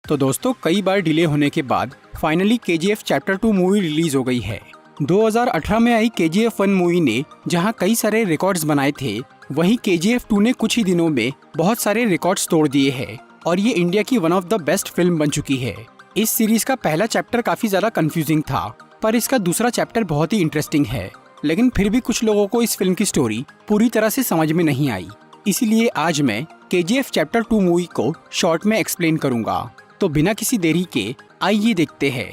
तो दोस्तों कई बार डिले होने के बाद finally KGF chapter 2 movie release हो गई है। 2018 में आई केजीएफ 1 मूवी ने जहां कई सारे रिकॉर्ड्स बनाए थे, वहीं केजीएफ 2 ने कुछ ही दिनों में बहुत सारे रिकॉर्ड्स तोड़ दिए हैं और ये इंडिया की one of the best film बन चुकी है। इस सीरीज का पहला चैप्टर काफी ज्यादा कंफ्यूजिंग था, पर इसका दूसरा चैप्टर बहुत ही इंटरेस्टिंग है। लेकिन फिर भी कुछ लोगों को इस फिल्म की स्टोरी पूरी तरह से समझ में नहीं आई, इसीलिए आज मैं केजीएफ चैप्टर 2 मूवी को शॉर्ट में एक्सप्लेन करूंगा। तो बिना किसी देरी के आइए देखते हैं।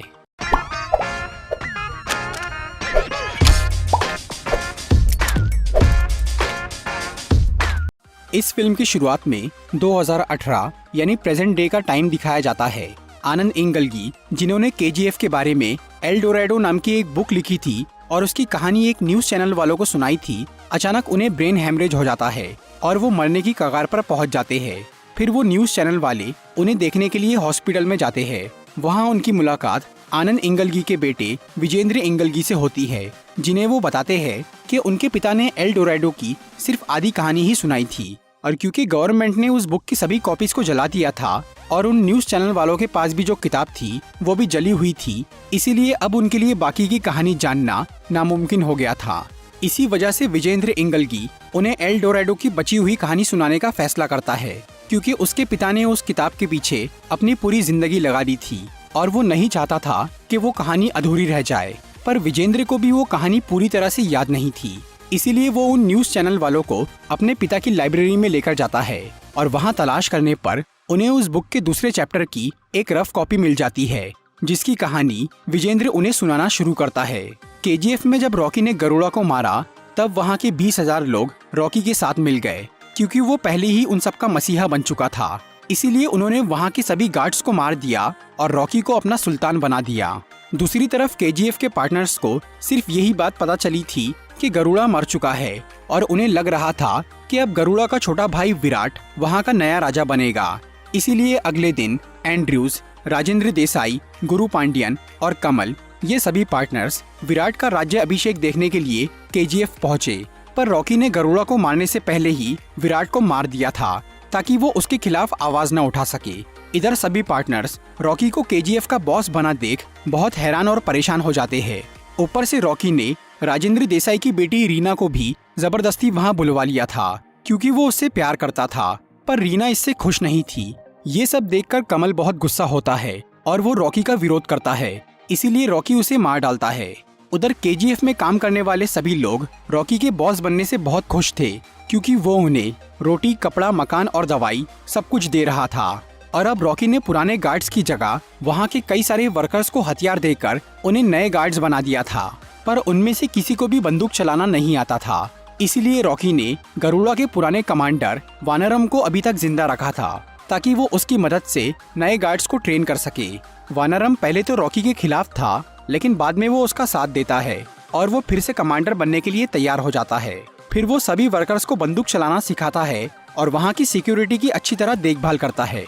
इस फिल्म की शुरुआत में 2018 यानी प्रेजेंट डे का टाइम दिखाया जाता है। आनंद इंगलगी, जिन्होंने केजीएफ के बारे में एल डोरैडो नाम की एक बुक लिखी थी और उसकी कहानी एक न्यूज चैनल वालों को सुनाई थी, अचानक उन्हें ब्रेन हैमरेज हो जाता है और वो मरने की कगार पर पहुंच जाते हैं। फिर वो न्यूज चैनल वाले उन्हें देखने के लिए हॉस्पिटल में जाते हैं। वहाँ उनकी मुलाकात आनंद इंगलगी के बेटे विजेंद्र इंगलगी से होती है, जिन्हें वो बताते हैं कि उनके पिता ने एल डोरैडो की सिर्फ आधी कहानी ही सुनाई थी और क्योंकि गवर्नमेंट ने उस बुक की सभी कॉपीज को जला दिया था और उन न्यूज चैनल वालों के पास भी जो किताब थी वो भी जली हुई थी, इसीलिए अब उनके लिए बाकी की कहानी जानना नामुमकिन हो गया था। इसी वजह से विजेंद्र इंगलगी उन्हें एल डोरैडो की बची हुई कहानी सुनाने का फैसला करता है, क्योंकि उसके पिता ने उस किताब के पीछे अपनी पूरी जिंदगी लगा दी थी और वो नहीं चाहता था कि वो कहानी अधूरी रह जाए। पर विजेंद्र को भी वो कहानी पूरी तरह से याद नहीं थी, इसीलिए वो उन न्यूज चैनल वालों को अपने पिता की लाइब्रेरी में लेकर जाता है और वहाँ तलाश करने पर उन्हें उस बुक के दूसरे चैप्टर की एक रफ कॉपी मिल जाती है, जिसकी कहानी विजेंद्र उन्हें सुनाना शुरू करता है। केजीएफ में जब रॉकी ने गरुड़ा को मारा तब वहाँ के 20,000 लोग रॉकी के साथ मिल गए, क्योंकि वो पहले ही उन सबका मसीहा बन चुका था। इसीलिए उन्होंने वहाँ के सभी गार्ड्स को मार दिया और रॉकी को अपना सुल्तान बना दिया। दूसरी तरफ केजीएफ के पार्टनर्स को सिर्फ यही बात पता चली थी कि गरुड़ा मर चुका है और उन्हें लग रहा था कि अब गरुड़ा का छोटा भाई विराट वहाँ का नया राजा बनेगा। इसीलिए अगले दिन एंड्रयूज, राजेंद्र देसाई, गुरु पांडियन और कमल, ये सभी पार्टनर्स विराट का राज्य अभिषेक देखने के लिए केजीएफ पहुँचे। पर रॉकी ने गरुड़ा को मारने से पहले ही विराट को मार दिया था ताकि वो उसके खिलाफ आवाज न उठा सके। इधर सभी पार्टनर्स रॉकी को केजीएफ का बॉस बना देख बहुत हैरान और परेशान हो जाते हैं। ऊपर से रॉकी ने राजेंद्र देसाई की बेटी रीना को भी जबरदस्ती वहाँ बुलवा लिया था, क्योंकि वो उससे प्यार करता था, पर रीना इससे खुश नहीं थी। ये सब देखकर कमल बहुत गुस्सा होता है और वो रॉकी का विरोध करता है, इसीलिए रॉकी उसे मार डालता है। उधर केजीएफ में काम करने वाले सभी लोग रॉकी के बॉस बनने से बहुत खुश थे, क्योंकि वो उन्हें रोटी, कपड़ा, मकान और दवाई सब कुछ दे रहा था। और अब रॉकी ने पुराने गार्ड्स की जगह वहाँ के कई सारे वर्कर्स को हथियार देकर उन्हें नए गार्ड्स बना दिया था, पर उनमें से किसी को भी बंदूक चलाना नहीं आता था। इसीलिए रॉकी ने गरुड़ा के पुराने कमांडर वानरम को अभी तक जिंदा रखा था ताकि वो उसकी मदद से नए गार्ड्स को ट्रेन कर सके। वानरम पहले तो रॉकी के खिलाफ था, लेकिन बाद में वो उसका साथ देता है और वो फिर से कमांडर बनने के लिए तैयार हो जाता है। फिर वो सभी वर्कर्स को बंदूक चलाना सिखाता है और वहाँ की सिक्योरिटी की अच्छी तरह देखभाल करता है।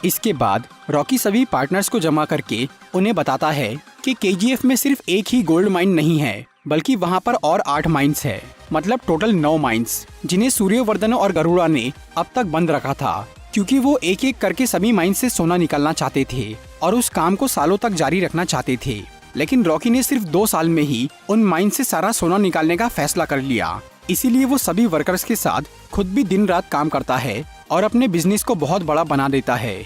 इसके बाद रॉकी सभी पार्टनर्स को जमा करके उन्हें बताता है कि केजीएफ में सिर्फ एक ही गोल्ड माइन नहीं है, बल्कि वहाँ पर और 8 माइंस है, मतलब टोटल 9 माइंस, जिन्हें सूर्यवर्धन और गरुड़ा ने अब तक बंद रखा था, क्योंकि वो एक एक करके सभी माइंस से सोना निकालना चाहते थे और उस काम को सालों तक जारी रखना चाहते थे। लेकिन रॉकी ने सिर्फ 2 साल में ही उन माइंस से सारा सोना निकालने का फैसला कर लिया। इसीलिए वो सभी वर्कर्स के साथ खुद भी दिन रात काम करता है और अपने बिजनेस को बहुत बड़ा बना देता है।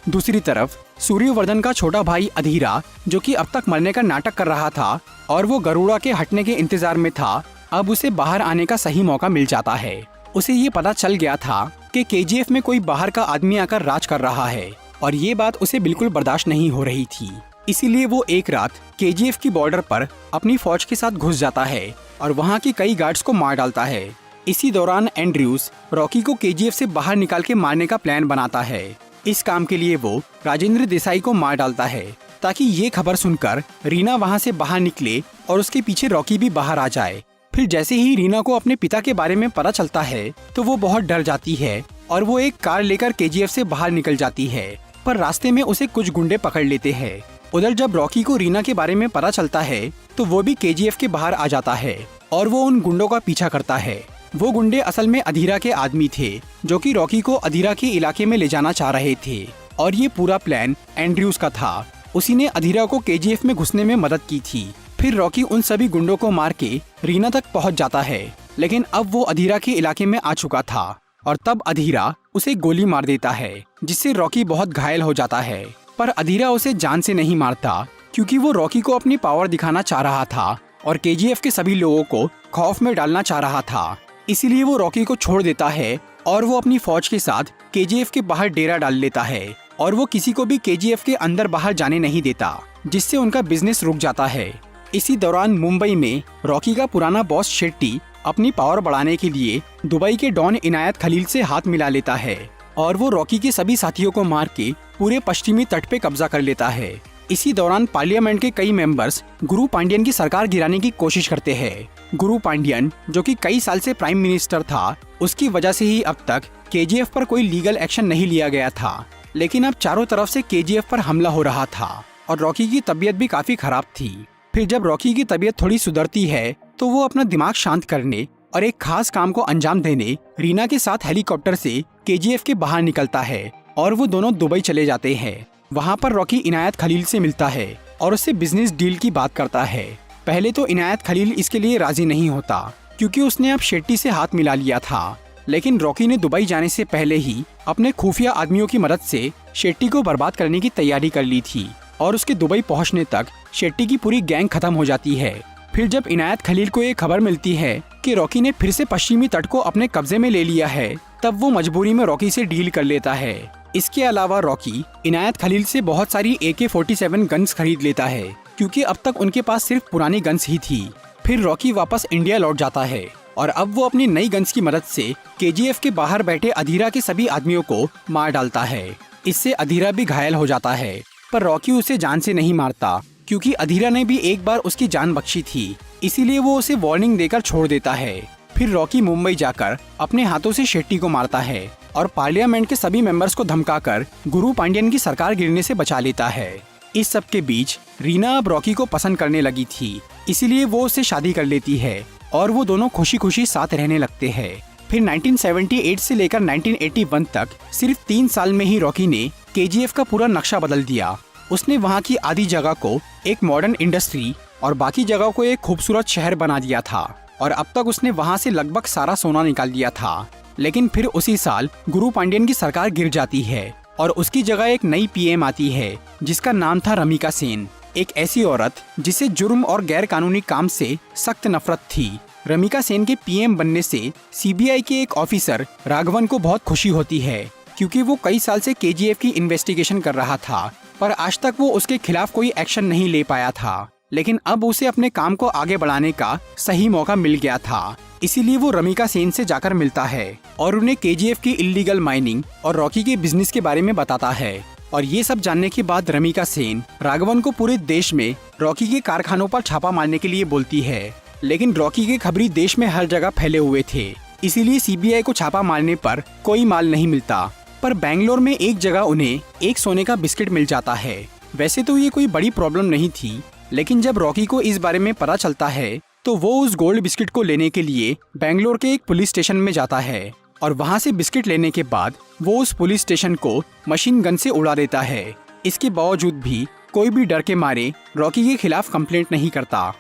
दूसरी तरफ सूर्यवर्धन का छोटा भाई अधीरा, जो कि अब तक मरने का नाटक कर रहा था और वो गरुड़ा के हटने के इंतजार में था, अब उसे बाहर आने का सही मौका मिल जाता है। उसे ये पता चल गया था कि केजीएफ में कोई बाहर का आदमी आकर राज कर रहा है और ये बात उसे बिल्कुल बर्दाश्त नहीं हो रही थी। इसीलिए वो एक रात केजीएफ की बॉर्डर पर अपनी फौज के साथ घुस जाता है और वहाँ के कई गार्ड्स को मार डालता है। इसी दौरान एंड्रयूज रॉकी को केजीएफ से बाहर निकाल के मारने का प्लान बनाता है। इस काम के लिए वो राजेंद्र देसाई को मार डालता है ताकि ये खबर सुनकर रीना वहाँ से बाहर निकले और उसके पीछे रॉकी भी बाहर आ जाए। फिर जैसे ही रीना को अपने पिता के बारे में पता चलता है तो वो बहुत डर जाती है और वो एक कार लेकर केजीएफ से बाहर निकल जाती है, पर रास्ते में उसे कुछ गुंडे पकड़ लेते हैं। उधर जब रॉकी को रीना के बारे में पता चलता है तो वो भी केजीएफ के बाहर आ जाता है और वो उन गुंडों का पीछा करता है। वो गुंडे असल में अधीरा के आदमी थे, जो कि रॉकी को अधीरा के इलाके में ले जाना चाह रहे थे। और ये पूरा प्लान एंड्रयूज का था। उसी ने अधीरा को केजीएफ में घुसने में मदद की थी। फिर रॉकी उन सभी गुंडों को मार के रीना तक पहुंच जाता है, लेकिन अब वो अधीरा के इलाके में आ चुका था और तब अधीरा उसे गोली मार देता है, जिससे रॉकी बहुत घायल हो जाता है। पर अधीरा उसे जान से नहीं मारता, क्योंकि वो रॉकी को अपनी पावर दिखाना चाह रहा था और केजीएफ के सभी लोगों को खौफ में डालना चाह रहा था। इसीलिए वो रॉकी को छोड़ देता है और वो अपनी फौज के साथ केजीएफ के बाहर डेरा डाल लेता है और वो किसी को भी केजीएफ के अंदर बाहर जाने नहीं देता, जिससे उनका बिजनेस रुक जाता है। इसी दौरान मुंबई में रॉकी का पुराना बॉस शेट्टी अपनी पावर बढ़ाने के लिए दुबई के डॉन इनायत खलील से हाथ मिला लेता है और वो रॉकी के सभी साथियों को मार के पूरे पश्चिमी तट पे कब्जा कर लेता है। इसी दौरान पार्लियामेंट के कई मेंबर्स गुरु पांडियन की सरकार गिराने की कोशिश करते हैं। गुरु पांडियन, जो कि कई साल से प्राइम मिनिस्टर था, उसकी वजह से ही अब तक केजीएफ पर कोई लीगल एक्शन नहीं लिया गया था। लेकिन अब चारों तरफ से केजीएफ पर हमला हो रहा था और रॉकी की तबीयत भी काफी खराब थी। फिर जब रॉकी की तबीयत थोड़ी सुधरती है तो वो अपना दिमाग शांत करने और एक खास काम को अंजाम देने रीना के साथ हेलीकॉप्टर से केजीएफ के बाहर निकलता है और वो दोनों दुबई चले जाते हैं। वहाँ पर रॉकी इनायत खलील से मिलता है और उससे बिजनेस डील की बात करता है। पहले तो इनायत खलील इसके लिए राजी नहीं होता, क्योंकि उसने अब शेट्टी से हाथ मिला लिया था। लेकिन रॉकी ने दुबई जाने से पहले ही अपने खुफिया आदमियों की मदद से शेट्टी को बर्बाद करने की तैयारी कर ली थी और उसके दुबई पहुंचने तक शेट्टी की पूरी गैंग खत्म हो जाती है। फिर जब इनायत खलील को ये खबर मिलती है कि रॉकी ने फिर से पश्चिमी तट को अपने कब्जे में ले लिया है, तब वो मजबूरी में रॉकी से डील कर लेता है। इसके अलावा रॉकी इनायत खलील से बहुत सारी AK-47 गन्स खरीद लेता है, क्योंकि अब तक उनके पास सिर्फ पुरानी गन्स ही थी। फिर रॉकी वापस इंडिया लौट जाता है और अब वो अपनी नई गन्स की मदद से केजीएफ के बाहर बैठे अधीरा के सभी आदमियों को मार डालता है। इससे अधीरा भी घायल हो जाता है, पर रॉकी उसे जान से नहीं मारता, क्योंकि अधीरा ने भी एक बार उसकी जान बख्शी थी। इसीलिए वो उसे वार्निंग देकर छोड़ देता है। फिर रॉकी मुंबई जाकर अपने हाथों से शेट्टी को मारता है और पार्लियामेंट के सभी मेंबर्स को धमकाकर गुरु पांडियन की सरकार गिरने से बचा लेता है। इस सब के बीच रीना अब रॉकी को पसंद करने लगी थी, इसीलिए वो उससे शादी कर लेती है और वो दोनों खुशी खुशी साथ रहने लगते हैं। फिर 1978 से लेकर 1981 तक सिर्फ 3 साल में ही रॉकी ने केजीएफ का पूरा नक्शा बदल दिया। उसने वहाँ की आधी जगह को एक मॉडर्न इंडस्ट्री और बाकी जगह को एक खूबसूरत शहर बना दिया था और अब तक उसने वहाँ से लगभग सारा सोना निकाल दिया था। लेकिन फिर उसी साल गुरु पांडियन की सरकार गिर जाती है और उसकी जगह एक नई पीएम आती है, जिसका नाम था रमिका सेन, एक ऐसी औरत जिसे जुर्म और गैर कानूनी काम से सख्त नफरत थी। रमिका सेन के पीएम बनने से सीबीआई के एक ऑफिसर राघवन को बहुत खुशी होती है, क्योंकि वो कई साल से केजीएफ की इन्वेस्टिगेशन कर रहा था, पर आज तक वो उसके खिलाफ कोई एक्शन नहीं ले पाया था। लेकिन अब उसे अपने काम को आगे बढ़ाने का सही मौका मिल गया था। इसीलिए वो रमिका सेन से जाकर मिलता है और उन्हें केजीएफ की इल्लीगल माइनिंग और रॉकी के बिजनेस के बारे में बताता है। और ये सब जानने के बाद रमिका सेन राघवन को पूरे देश में रॉकी के कारखानों पर छापा मारने के लिए बोलती है। लेकिन रॉकी के खबरी देश में हर जगह फैले हुए थे, इसीलिए सीबीआई को छापा मारने पर कोई माल नहीं मिलता। पर बेंगलोर में एक जगह उन्हें एक सोने का बिस्किट मिल जाता है। वैसे तो ये कोई बड़ी प्रॉब्लम नहीं थी, लेकिन जब रॉकी को इस बारे में पता चलता है तो वो उस गोल्ड बिस्किट को लेने के लिए बेंगलोर के एक पुलिस स्टेशन में जाता है और वहाँ से बिस्किट लेने के बाद वो उस पुलिस स्टेशन को मशीन गन से उड़ा देता है। इसके बावजूद भी कोई भी डर के मारे रॉकी के खिलाफ कंप्लेंट नहीं करता।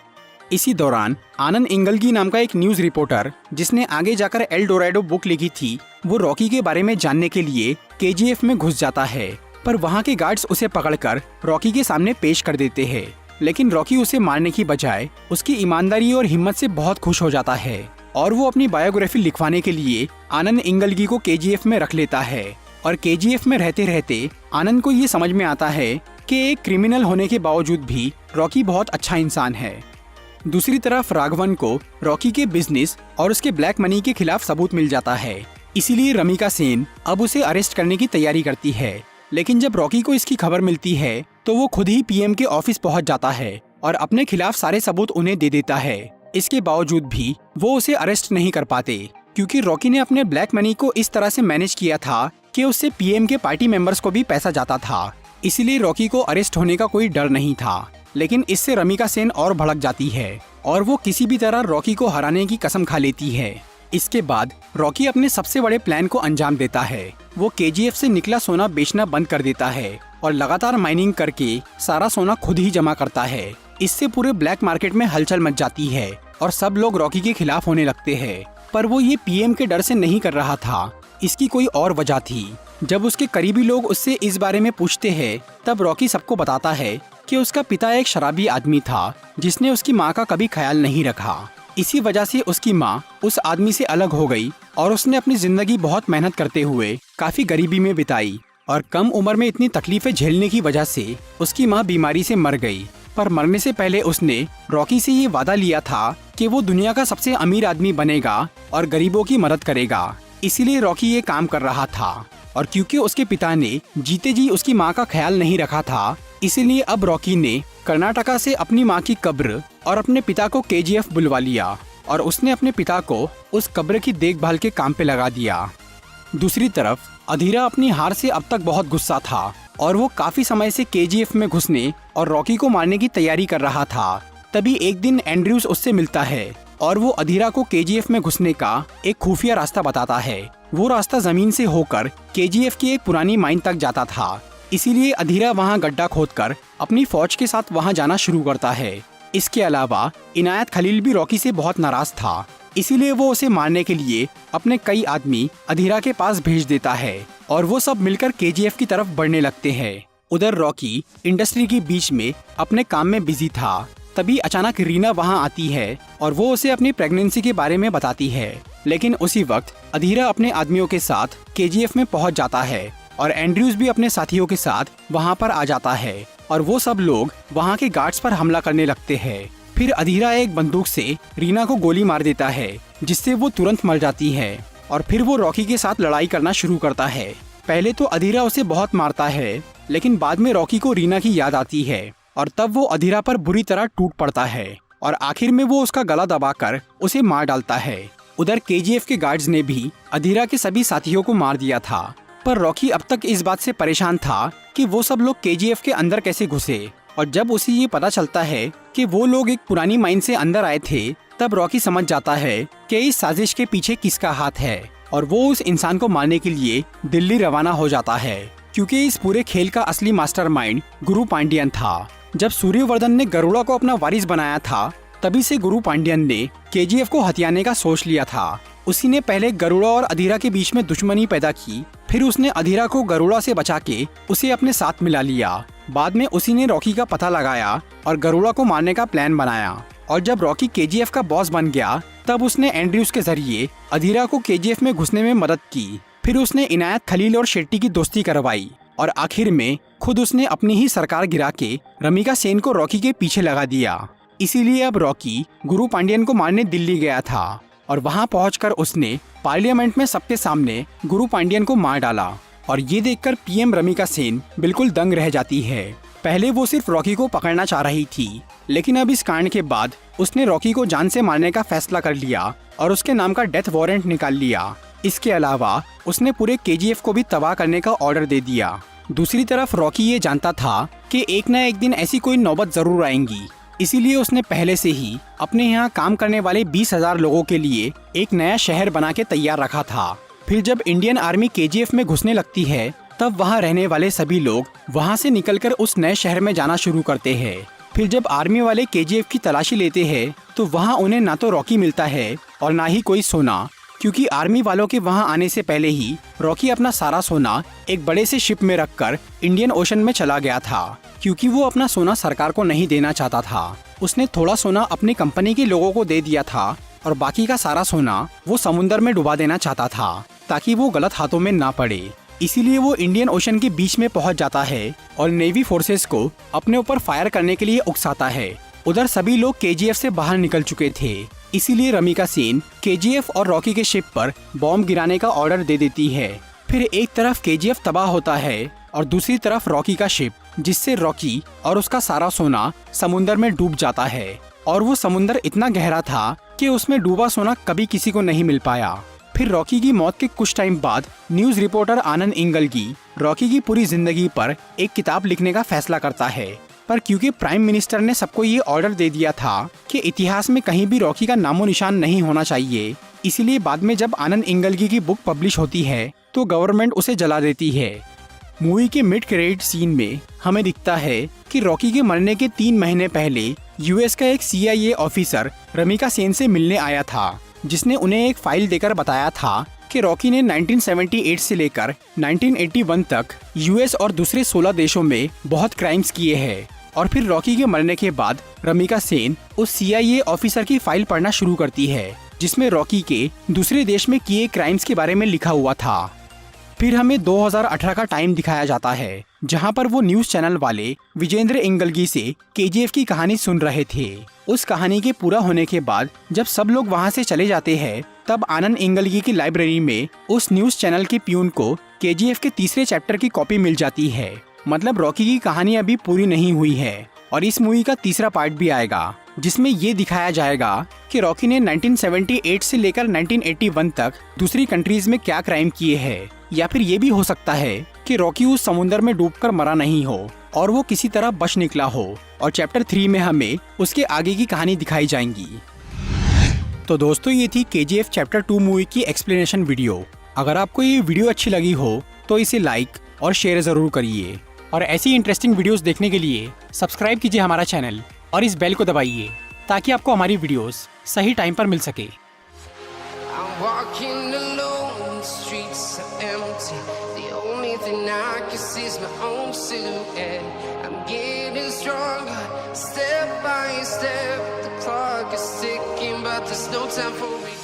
इसी दौरान आनंद इंगलगी नाम का एक न्यूज रिपोर्टर, जिसने आगे जाकर एल डोरैडो बुक लिखी थी, वो रॉकी के बारे में जानने के लिए केजीएफ में घुस जाता है। पर वहाँ के गार्ड्स उसे पकड़कर रॉकी के सामने पेश कर देते हैं। लेकिन रॉकी उसे मारने की बजाय उसकी ईमानदारी और हिम्मत से बहुत खुश हो जाता है और वो अपनी बायोग्राफी लिखवाने के लिए आनंद इंगलगी को केजीएफ में रख लेता है। और केजीएफ में रहते रहते आनंद को ये समझ में आता है कि एक क्रिमिनल होने के बावजूद भी रॉकी बहुत अच्छा इंसान है। दूसरी तरफ राघवन को रॉकी के बिजनेस और उसके ब्लैक मनी के खिलाफ सबूत मिल जाता है, इसीलिए रमिका सेन अब उसे अरेस्ट करने की तैयारी करती है। लेकिन जब रॉकी को इसकी खबर मिलती है तो वो खुद ही पीएम के ऑफिस पहुंच जाता है और अपने खिलाफ सारे सबूत उन्हें दे देता है। इसके बावजूद भी वो उसे अरेस्ट नहीं कर पाते, क्योंकि रॉकी ने अपने ब्लैक मनी को इस तरह से मैनेज किया था कि उससे पीएम के पार्टी मेंबर्स को भी पैसा जाता था। इसीलिए रॉकी को अरेस्ट होने का कोई डर नहीं था। लेकिन इससे रमिका सेन और भड़क जाती है और वो किसी भी तरह रॉकी को हराने की कसम खा लेती है। इसके बाद रॉकी अपने सबसे बड़े प्लान को अंजाम देता है। वो केजीएफ से निकला सोना बेचना बंद कर देता है और लगातार माइनिंग करके सारा सोना खुद ही जमा करता है। इससे पूरे ब्लैक मार्केट में हलचल मच जाती है और सब लोग रॉकी के खिलाफ होने लगते हैं। पर वो ये पीएम के डर से नहीं कर रहा था, इसकी कोई और वजह थी। जब उसके करीबी लोग उससे इस बारे में पूछते हैं तब रॉकी सबको बताता है कि उसका पिता एक शराबी आदमी था जिसने उसकी माँ का कभी ख्याल नहीं रखा। इसी वजह से उसकी माँ उस आदमी से अलग हो गई और उसने अपनी जिंदगी बहुत मेहनत करते हुए काफी गरीबी में बिताई और कम उम्र में इतनी तकलीफें झेलने की वजह से उसकी माँ बीमारी से मर गई। पर मरने से पहले उसने रॉकी से ये वादा लिया था कि वो दुनिया का सबसे अमीर आदमी बनेगा और गरीबों की मदद करेगा। इसीलिए रॉकी ये काम कर रहा था और क्योंकि उसके पिता ने जीते जी उसकी माँ का ख्याल नहीं रखा था, इसीलिए अब रॉकी ने कर्नाटका से अपनी माँ की कब्र और अपने पिता को केजीएफ बुलवा लिया और उसने अपने पिता को उस कब्र की देखभाल के काम पे लगा दिया। दूसरी तरफ अधीरा अपनी हार से अब तक बहुत गुस्सा था और वो काफी समय से केजीएफ में घुसने और रॉकी को मारने की तैयारी कर रहा था। तभी एक दिन एंड्रयूज उससे मिलता है और वो अधीरा को केजीएफ में घुसने का एक खुफिया रास्ता बताता है। वो रास्ता जमीन से होकर केजीएफ की एक पुरानी माइन तक जाता था। इसीलिए अधीरा वहाँ गड्ढा खोदकर अपनी फौज के साथ वहाँ जाना शुरू करता है। इसके अलावा इनायत खलील भी रॉकी से बहुत नाराज था, इसीलिए वो उसे मारने के लिए अपने कई आदमी अधीरा के पास भेज देता है और वो सब मिलकर केजीएफ की तरफ बढ़ने लगते हैं। उधर रॉकी इंडस्ट्री के बीच में अपने काम में बिजी था। तभी अचानक रीना वहां आती है और वो उसे अपनी प्रेगनेंसी के बारे में बताती है। लेकिन उसी वक्त अधीरा अपने आदमियों के साथ केजीएफ में पहुंच जाता है और एंड्रयूज भी अपने साथियों के साथ वहां पर आ जाता है और वो सब लोग वहां के गार्ड्स पर हमला करने लगते हैं। फिर अधीरा एक बंदूक से रीना को गोली मार देता है जिससे वो तुरंत मर जाती है और फिर वो रॉकी के साथ लड़ाई करना शुरू करता है। पहले तो अधीरा उसे बहुत मारता है, लेकिन बाद में रॉकी को रीना की याद आती है और तब वो अधीरा पर बुरी तरह टूट पड़ता है और आखिर में वो उसका गला दबाकर उसे मार डालता है। उधर केजीएफ के गार्ड्स ने भी अधीरा के सभी साथियों को मार दिया था, पर रॉकी अब तक इस बात से परेशान था कि वो सब लोग केजीएफ के अंदर कैसे घुसे। और जब उसे ये पता चलता है कि वो लोग एक पुरानी माइन से अंदर आए थे, तब रॉकी समझ जाता है कि इस साजिश के पीछे किसका हाथ है और वो उस इंसान को मारने के लिए दिल्ली रवाना हो जाता है, क्योंकि इस पूरे खेल का असली मास्टरमाइंड गुरु पांडियन था। जब सूर्यवर्धन ने गरुड़ा को अपना वारिस बनाया था, तभी से गुरु पांडियन ने केजीएफ को हथियाने का सोच लिया था। उसी ने पहले गरुड़ा और अधीरा के बीच में दुश्मनी पैदा की, फिर उसने अधीरा को गरुड़ा से बचा के उसे अपने साथ मिला लिया। बाद में उसी ने रॉकी का पता लगाया और गरुड़ा को मारने का प्लान बनाया और जब रॉकी केजीएफ का बॉस बन गया, तब उसने एंड्रयूज के जरिए अधीरा को केजीएफ में घुसने में मदद की। फिर उसने इनायत खलील और शेट्टी की दोस्ती करवाई और आखिर में खुद उसने अपनी ही सरकार गिरा के रमिका सेन को रॉकी के पीछे लगा दिया। इसीलिए अब रॉकी गुरु पांडियन को मारने दिल्ली गया था और वहां पहुंचकर उसने पार्लियामेंट में सबके सामने गुरु पांडियन को मार डाला और ये देखकर पीएम रमिका सेन बिल्कुल दंग रह जाती है। पहले वो सिर्फ रॉकी को पकड़ना चाह रही थी, लेकिन अब इस कांड के बाद उसने रॉकी को जान से मारने का फैसला कर लिया और उसके नाम का डेथ वारंट निकाल लिया। इसके अलावा उसने पूरे केजीएफ को भी तबाह करने का ऑर्डर दे दिया। दूसरी तरफ रॉकी ये जानता था कि एक न एक दिन ऐसी कोई नौबत जरूर आएंगी, इसीलिए उसने पहले से ही अपने यहाँ काम करने वाले 20,000 लोगों के लिए एक नया शहर बना के तैयार रखा था। फिर जब इंडियन आर्मी केजीएफ में घुसने लगती है, तब वहाँ रहने वाले सभी लोग वहाँ से निकलकर उस नए शहर में जाना शुरू करते हैं। फिर जब आर्मी वाले केजीएफ की तलाशी लेते हैं, तो वहाँ उन्हें ना तो रॉकी मिलता है और ना ही कोई सोना, क्योंकि आर्मी वालों के वहाँ आने से पहले ही रॉकी अपना सारा सोना एक बड़े से शिप में रखकर इंडियन ओशन में चला गया था, क्योंकि वो अपना सोना सरकार को नहीं देना चाहता था। उसने थोड़ा सोना अपनी कंपनी के लोगों को दे दिया था और बाकी का सारा सोना वो समुद्र में डुबा देना चाहता था, ताकि वो गलत हाथों में ना पड़े। इसीलिए वो इंडियन ओशन के बीच में पहुंच जाता है और नेवी फोर्सेस को अपने ऊपर फायर करने के लिए उकसाता है। उधर सभी लोग केजीएफ से बाहर निकल चुके थे, इसीलिए रमिका सेन केजीएफ और रॉकी के शिप पर बॉम्ब गिराने का ऑर्डर दे देती है। फिर एक तरफ केजीएफ तबाह होता है और दूसरी तरफ रॉकी का शिप, जिससे रॉकी और उसका सारा सोना समुद्र में डूब जाता है। और वो समुद्र इतना गहरा था कि उसमें डूबा सोना कभी किसी को नहीं मिल पाया। फिर रॉकी की मौत के कुछ टाइम बाद न्यूज रिपोर्टर आनंद इंगलगी रॉकी की पूरी जिंदगी पर एक किताब लिखने का फैसला करता है, पर क्योंकि प्राइम मिनिस्टर ने सबको ये ऑर्डर दे दिया था कि इतिहास में कहीं भी रॉकी का नामो निशान नहीं होना चाहिए, इसीलिए बाद में जब आनंद इंगलगी की बुक पब्लिश होती है तो गवर्नमेंट उसे जला देती है। मूवी के मिड क्रेडिट सीन में हमें दिखता है कि रॉकी के मरने के 3 महीने पहले यूएस का एक CIA ऑफिसर रमिका सेन से मिलने आया था, जिसने उन्हें एक फाइल देकर बताया था कि रॉकी ने 1978 से लेकर 1981 तक यूएस और दूसरे 16 देशों में बहुत क्राइम्स किए हैं। और फिर रॉकी के मरने के बाद रमिका सेन उस CIA ऑफिसर की फाइल पढ़ना शुरू करती है, जिसमें रॉकी के दूसरे देश में किए क्राइम्स के बारे में लिखा हुआ था। फिर हमें 2018 का टाइम दिखाया जाता है, जहां पर वो न्यूज चैनल वाले विजेंद्र इंगलगी से KGF की कहानी सुन रहे थे। उस कहानी के पूरा होने के बाद जब सब लोग वहां से चले जाते हैं, तब आनंद इंगलगी की लाइब्रेरी में उस न्यूज चैनल के प्यून को KGF के तीसरे चैप्टर की कॉपी मिल जाती है। मतलब रॉकी की कहानी अभी पूरी नहीं हुई है और इस मूवी का तीसरा पार्ट भी आएगा, जिसमें ये दिखाया जाएगा कि रॉकी ने 1978 से लेकर 1981 तक दूसरी कंट्रीज में क्या क्राइम किए हैं, या फिर ये भी हो सकता है कि रॉकी उस समुद्र में डूबकर मरा नहीं हो और वो किसी तरह बच निकला हो, और चैप्टर 3 में हमें उसके आगे की कहानी दिखाई जाएंगी। तो दोस्तों, ये थी KGF चैप्टर 2 मूवी की एक्सप्लेनेशन वीडियो। अगर आपको ये वीडियो अच्छी लगी हो तो इसे लाइक और शेयर जरूर करिए, और ऐसी इंटरेस्टिंग वीडियोस देखने के लिए सब्सक्राइब कीजिए हमारा चैनल और इस बेल को दबाइए ताकि आपको हमारी वीडियोस सही टाइम पर मिल सके। I'm walking alone, the streets are empty. The only thing I can see is my own silhouette. I'm getting stronger, step by step. The clock is ticking, but there's no time for me.